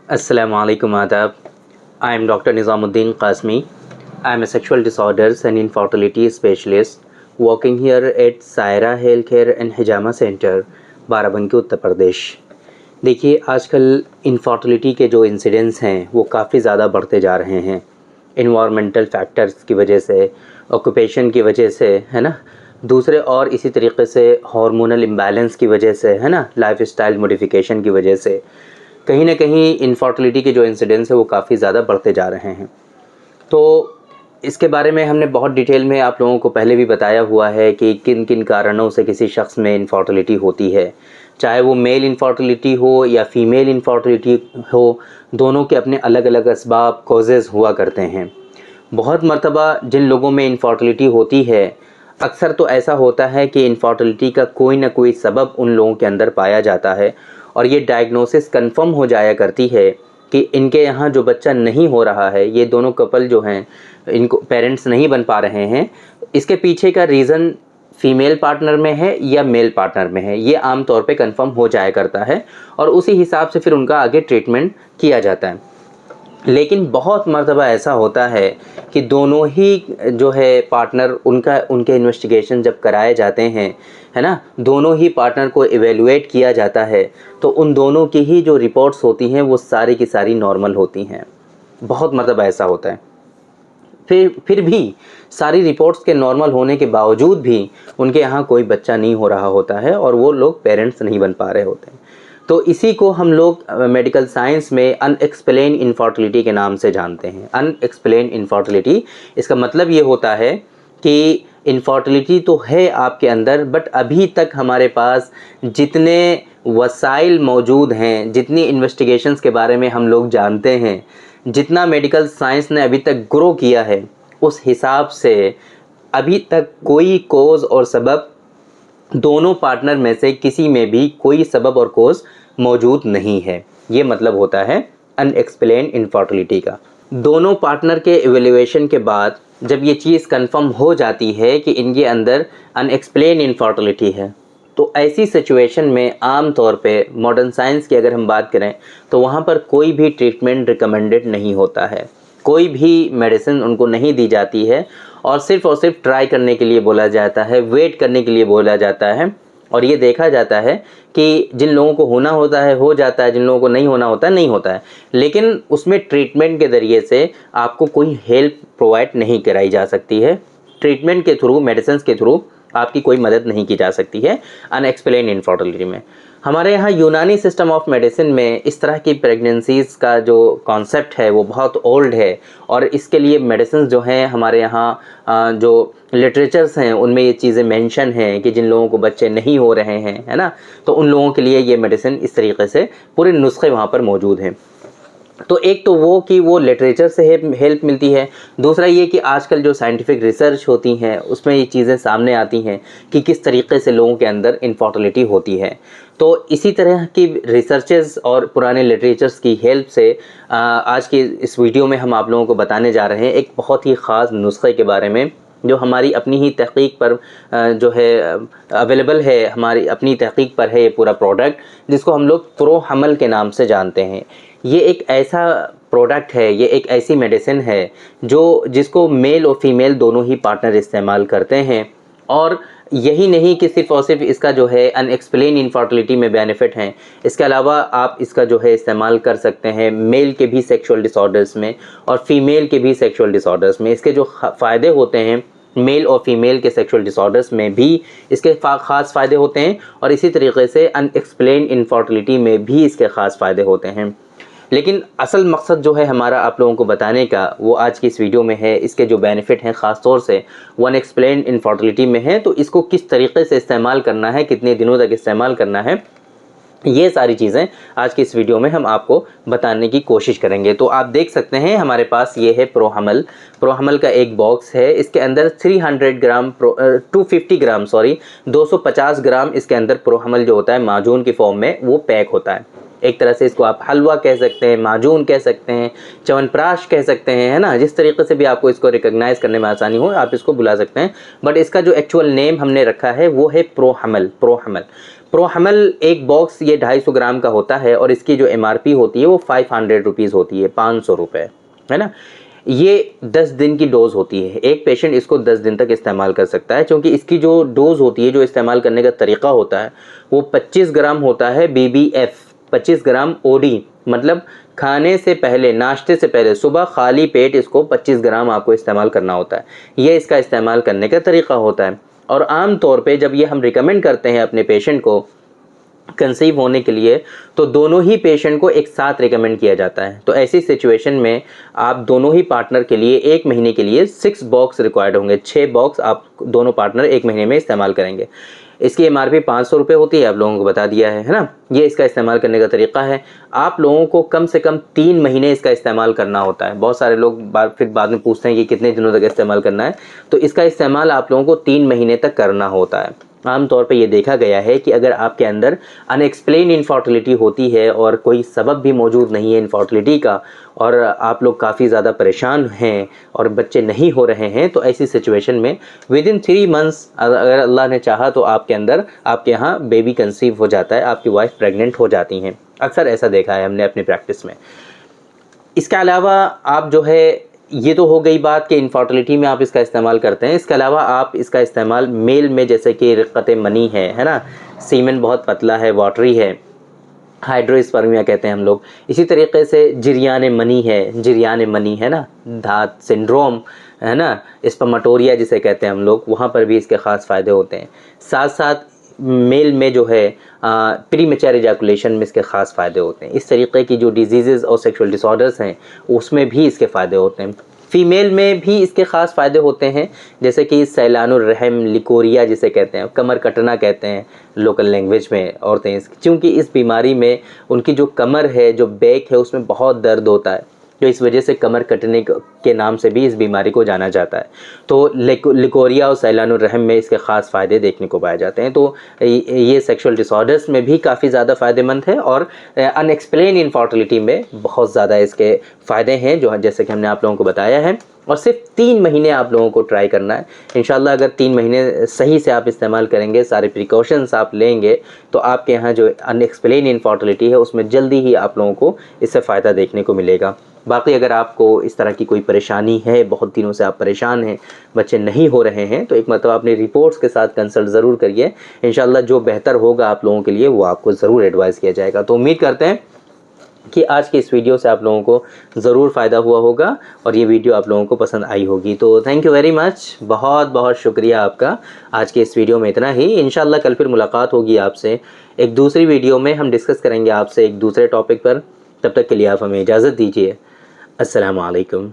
Assalamualaikum adab. I am Dr. Nizamuddin Qasmi. I am a sexual disorders and infertility specialist working here at Saira Healthcare and Hijama Center, Barabanki Uttar Pradesh. देखिए आजकल infertility के जो incidents हैं वो काफ़ी ज़्यादा बढ़ते जा रहे हैं। इन्वायरमेंटल फैक्टर्स की वजह से, ऑक्यूपेशन की वजह से, है ना, दूसरे और इसी तरीके से हार्मोनल इम्बैलेंस की वजह से, है ना, लाइफस्टाइल मॉडिफिकेशन की वजह से कहीं ना कहीं इनफर्टिलिटी के जो इंसिडेंट्स है वो काफ़ी ज़्यादा बढ़ते जा रहे हैं। तो इसके बारे में हमने बहुत डिटेल में आप लोगों को पहले भी बताया हुआ है कि किन किन कारणों से किसी शख्स में इनफर्टिलिटी होती है, चाहे वो मेल इनफर्टिलिटी हो या फीमेल इनफर्टिलिटी हो, दोनों के अपने अलग अलग असबाब कॉजेज़ हुआ करते हैं। बहुत मर्तबा जिन लोगों में इनफर्टिलिटी होती है, अक्सर तो ऐसा होता है कि इनफर्टिलिटी का कोई ना कोई सबब उन लोगों के अंदर पाया जाता है और ये डायग्नोसिस कंफर्म हो जाया करती है कि इनके यहाँ जो बच्चा नहीं हो रहा है, ये दोनों कपल जो हैं इनको पेरेंट्स नहीं बन पा रहे हैं, इसके पीछे का रीज़न फ़ीमेल पार्टनर में है या मेल पार्टनर में है, ये आम तौर पे कंफर्म हो जाया करता है और उसी हिसाब से फिर उनका आगे ट्रीटमेंट किया जाता है। लेकिन बहुत मर्तबा ऐसा होता है कि दोनों ही जो है पार्टनर उनके इन्वेस्टिगेशन जब कराए जाते हैं, है ना, दोनों ही पार्टनर को इवेलुएट किया जाता है तो उन दोनों की ही जो रिपोर्ट्स होती हैं वो सारी की सारी नॉर्मल होती हैं। बहुत मर्तबा ऐसा होता है। फिर भी सारी रिपोर्ट्स के नॉर्मल होने के बावजूद भी उनके यहाँ कोई बच्चा नहीं हो रहा होता है और वो लोग पेरेंट्स नहीं बन पा रहे होते हैं। तो इसी को हम लोग मेडिकल साइंस में अनएक्सप्लेन इनफर्टिलिटी के नाम से जानते हैं। अनएक्सप्लेन इनफर्टिलिटी, इसका मतलब ये होता है कि इनफर्टिलिटी तो है आपके अंदर, बट अभी तक हमारे पास जितने वसाइल मौजूद हैं, जितनी इन्वेस्टिगेशंस के बारे में हम लोग जानते हैं, जितना मेडिकल साइंस ने अभी तक ग्रो किया है, उस हिसाब से अभी तक कोई कोज़ और सबब दोनों पार्टनर में से किसी में भी कोई सबब और कोज़ मौजूद नहीं है। ये मतलब होता है अनएक्सप्लेन इनफर्टिलिटी का। दोनों पार्टनर के एवेल्युएशन के बाद जब ये चीज़ कंफर्म हो जाती है कि इनके अंदर अनएक्सप्लेन इनफर्टिलिटी है, तो ऐसी सिचुएशन में आम तौर पे मॉडर्न साइंस की अगर हम बात करें तो वहाँ पर कोई भी ट्रीटमेंट रिकमेंडेड नहीं होता है, कोई भी मेडिसिन उनको नहीं दी जाती है और सिर्फ ट्राई करने के लिए बोला जाता है, वेट करने के लिए बोला जाता है और ये देखा जाता है कि जिन लोगों को होना होता है हो जाता है, जिन लोगों को नहीं होना होता है नहीं होता है। लेकिन उसमें ट्रीटमेंट के ज़रिए से आपको कोई हेल्प प्रोवाइड नहीं कराई जा सकती है। ट्रीटमेंट के थ्रू, मेडिसिन के थ्रू आपकी कोई मदद नहीं की जा सकती है अनएक्सप्लेन इनफर्टिलिटी में। हमारे यहाँ यूनानी सिस्टम ऑफ मेडिसिन में इस तरह की प्रेगनेंसीज़ का जो कॉन्सेप्ट है वो बहुत ओल्ड है और इसके लिए मेडिसिन जो हैं हमारे यहाँ जो लिटरेचर्स हैं उनमें ये चीज़ें मेंशन हैं कि जिन लोगों को बच्चे नहीं हो रहे हैं, है ना, तो उन लोगों के लिए ये मेडिसिन इस तरीके से पूरे नुस्खे वहाँ पर मौजूद हैं। तो एक तो वो कि वो लिटरेचर से हेल्प मिलती है, दूसरा ये कि आजकल जो साइंटिफिक रिसर्च होती हैं उसमें ये चीज़ें सामने आती हैं कि किस तरीके से लोगों के अंदर इनफर्टिलिटी होती है। तो इसी तरह की रिसर्चेस और पुराने लिटरेचर्स की हेल्प से आज की इस वीडियो में हम आप लोगों को बताने जा रहे हैं एक बहुत ही ख़ास नुस्खे के बारे में जो हमारी अपनी ही तहकीक पर जो है अवेलेबल है, हमारी अपनी तहकीक पर है ये पूरा प्रोडक्ट, जिसको हम लोग प्रो हमल के नाम से जानते हैं। ये एक ऐसा प्रोडक्ट है, ये एक ऐसी मेडिसिन है जिसको मेल और फीमेल दोनों ही पार्टनर इस्तेमाल करते हैं। और यही नहीं कि सिर्फ़ और सिर्फ इसका जो है अनएक्सप्लेन इनफर्टिलिटी में बेनिफिट हैं, इसके अलावा आप इसका जो है इस्तेमाल कर सकते हैं मेल के भी सेक्सुअल डिसऑर्डर्स में और फीमेल के भी सेक्सुअल डिसऑर्डर्स में। इसके जो फ़ायदे होते हैं मेल और फीमेल के सेक्सुअल डिसऑर्डर्स में भी इसके ख़ास फ़ायदे होते हैं और इसी तरीके से अनएक्सप्लेन इनफर्टिलिटी में भी इसके ख़ास फ़ायदे होते हैं। लेकिन असल मकसद जो है हमारा आप लोगों को बताने का वो आज की इस वीडियो में है। इसके जो बेनिफिट हैं ख़ास तौर से वो अनएक्सप्लेन इनफर्टिलिटी में है, तो इसको किस तरीके से इस्तेमाल करना है, कितने दिनों तक इस्तेमाल करना है, ये सारी चीज़ें आज की इस वीडियो में हम आपको बताने की कोशिश करेंगे। तो आप देख सकते हैं हमारे पास ये है प्रो हमल का एक बॉक्स है। इसके अंदर 250 ग्राम इसके अंदर प्रो हमल जो होता है माजून की फॉर्म में वो पैक होता है। एक तरह से इसको आप हलवा कह सकते हैं, माजून कह सकते हैं, च्यवनप्राश कह सकते हैं, है ना, जिस तरीके से भी आपको इसको रिकॉग्नाइज़ करने में आसानी हो आप इसको बुला सकते हैं। बट इसका जो एक्चुअल नेम हमने रखा है वो है प्रो हमल। प्रोहमल एक बॉक्स ये 250 ग्राम का होता है और इसकी जो MRP होती है वो 500 रुपीज़ होती है, 500 रुपये, है ना। ये 10 दिन की डोज़ होती है, एक पेशेंट इसको 10 दिन तक इस्तेमाल कर सकता है, क्योंकि इसकी जो डोज़ होती है, जो इस्तेमाल करने का तरीक़ा होता है वो 25 ग्राम होता है BBF, 25 ग्राम OD, मतलब खाने से पहले, नाश्ते से पहले सुबह खाली पेट इसको 25 ग्राम आपको इस्तेमाल करना होता है। ये इसका इस्तेमाल करने का तरीक़ा होता है। और आम तौर पे जब ये हम रिकमेंड करते हैं अपने पेशेंट को कंसीव होने के लिए, तो दोनों ही पेशेंट को एक साथ रिकमेंड किया जाता है। तो ऐसी सिचुएशन में आप दोनों ही पार्टनर के लिए 1 महीने के लिए 6 बॉक्स रिक्वायर्ड होंगे, 6 बॉक्स आप दोनों पार्टनर 1 महीने में इस्तेमाल करेंगे। इसकी MRP 500 रुपये होती है, आप लोगों को बता दिया है ना। ये इसका इस्तेमाल करने का तरीक़ा है। आप लोगों को कम से कम 3 महीने इसका इस्तेमाल करना होता है। बहुत सारे लोग फिर बाद में पूछते हैं कि कितने दिनों तक इस्तेमाल करना है, तो इसका इस्तेमाल आप लोगों को 3 महीने तक करना होता है। आम तौर पे ये देखा गया है कि अगर आपके अंदर अनएक्सप्लेन इनफर्टिलिटी होती है और कोई सबब भी मौजूद नहीं है इनफर्टिलिटी का, और आप लोग काफ़ी ज़्यादा परेशान हैं और बच्चे नहीं हो रहे हैं, तो ऐसी सिचुएशन में विदिन 3 मंथ्स अगर अल्लाह ने चाहा तो आपके अंदर, आपके यहाँ बेबी कंसीव हो जाता है, आपकी वाइफ प्रेग्नेंट हो जाती हैं। अक्सर ऐसा देखा है हमने अपनी प्रैक्टिस में। इसके अलावा आप जो है, ये तो हो गई बात कि इनफर्टिलिटी में आप इसका इस्तेमाल करते हैं। इसके अलावा आप इसका इस्तेमाल मेल में, जैसे कि रिक्कत मनी है ना, सीमेन बहुत पतला है, वाटरी है, हाइड्रोस्पर्मिया कहते हैं हम लोग। इसी तरीके से जिरियान मनी है ना, धात सिंड्रोम है ना, स्पर्मेटोरिया जिसे कहते हैं हम लोग, वहाँ पर भी इसके ख़ास फ़ायदे होते हैं। साथ साथ मेल में जो है प्रीमेच्योर इजैकुलेशन में इसके ख़ास फ़ायदे होते हैं। इस तरीके की जो डिजीज़ और सेक्सुअल डिसऑर्डर्स हैं उसमें भी इसके फ़ायदे होते हैं। फ़ीमेल में भी इसके ख़ास फ़ायदे होते हैं, जैसे कि सैलानुर रहम, लिकोरिया जिसे कहते हैं, कमर कटना कहते हैं लोकल लैंग्वेज में औरतें, क्योंकि इस बीमारी में उनकी जो कमर है, जो बैक है, उसमें बहुत दर्द होता है, तो इस वजह से कमर कटने के नाम से भी इस बीमारी को जाना जाता है। तो लिकोरिया और सैलानुर रहम में इसके ख़ास फ़ायदे देखने को पाए जाते हैं। तो ये सेक्सुअल डिसऑर्डर्स में भी काफ़ी ज़्यादा फ़ायदेमंद है, और अनएक्सप्लेन इनफर्टिलिटी में बहुत ज़्यादा इसके फ़ायदे हैं, जो जैसे कि हमने आप लोगों को बताया है। और सिर्फ 3 महीने आप लोगों को ट्राई करना है। इंशाल्लाह अगर 3 महीने सही से आप इस्तेमाल करेंगे, सारे प्रिकॉशंस आप लेंगे, तो आपके यहाँ जो अनएक्सप्लेन इनफर्टिलिटी है उसमें जल्दी ही आप लोगों को इससे फ़ायदा देखने को मिलेगा। बाकी अगर आपको इस तरह की कोई परेशानी है, बहुत दिनों से आप परेशान हैं, बच्चे नहीं हो रहे हैं, तो एक मतलब अपनी रिपोर्ट्स के साथ कंसल्ट ज़रूर करिए। इंशाल्लाह जो बेहतर होगा आप लोगों के लिए वो आपको ज़रूर एडवाइस किया जाएगा। तो उम्मीद करते हैं कि आज की इस वीडियो से आप लोगों को ज़रूर फ़ायदा हुआ होगा और ये वीडियो आप लोगों को पसंद आई होगी। तो थैंक यू वेरी मच, बहुत बहुत शुक्रिया आपका। आज के इस वीडियो में इतना ही। इंशाल्लाह कल फिर मुलाकात होगी आपसे एक दूसरी वीडियो में, हम डिस्कस करेंगे आपसे एक दूसरे टॉपिक पर। तब तक के लिए आप हमें इजाज़त दीजिए। अस्सलामु अलैकुम।